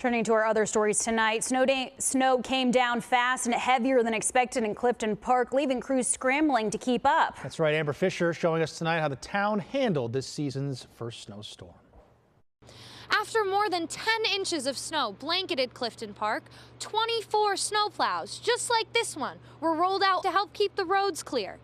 Turning to our other stories tonight, snow came down fast and heavier than expected in Clifton Park, leaving crews scrambling to keep up. That's right. Amber Fisher showing us tonight how the town handled this season's first snowstorm. After more than 10 inches of snow blanketed Clifton Park, 24 snowplows, just like this one, were rolled out to help keep the roads clear.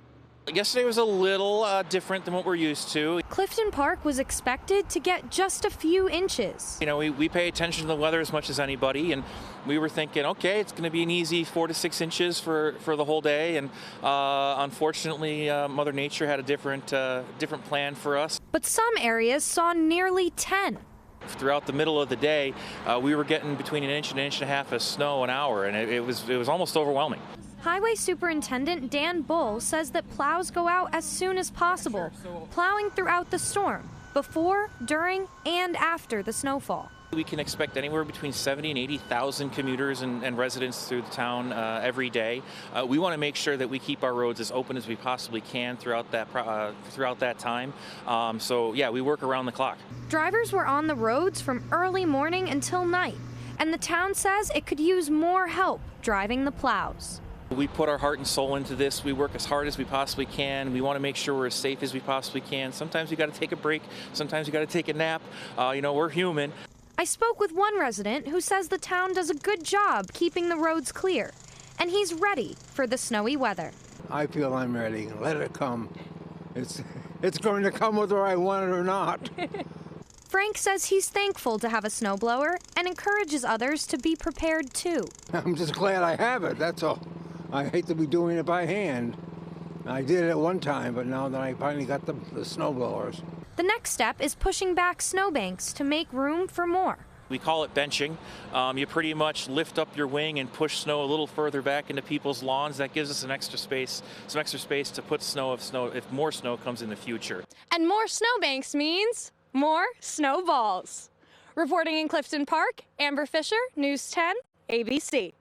Yesterday was a little different than what we're used to. Clifton Park was expected to get just a few inches. You know, we pay attention to the weather as much as anybody, and we were thinking, okay, it's going to be an easy 4 to 6 inches for the whole day, and unfortunately, Mother Nature had a different plan for us. But some areas saw nearly 10. Throughout the middle of the day, we were getting between an inch and a half of snow an hour, and it was almost overwhelming. Highway Superintendent Dan Bull says that plows go out as soon as possible, plowing throughout the storm, before, during, and after the snowfall. We can expect anywhere between 70 and 80,000 commuters and residents through the town every day. We want to make sure that we keep our roads as open as we possibly can throughout that time. So yeah, we work around the clock. Drivers were on the roads from early morning until night, and the town says it could use more help driving the plows. We put our heart and soul into this. We work as hard as we possibly can. We want to make sure we're as safe as we possibly can. Sometimes we got to take a break. Sometimes we got to take a nap. You know, we're human. I spoke with one resident who says the town does a good job keeping the roads clear, and he's ready for the snowy weather. I feel I'm ready. Let it come. It's going to come whether I want it or not. Frank says he's thankful to have a snowblower and encourages others to be prepared too. I'm just glad I have it, that's all. I hate to be doing it by hand. I did it at one time, but now that I finally got the snow blowers. The next step is pushing back snowbanks to make room for more. We call it benching. You pretty much lift up your wing and push snow a little further back into people's lawns. That gives us some extra space to put snow if more snow comes in the future. And more snowbanks means more snowballs. Reporting in Clifton Park, Amber Fisher, News 10, ABC.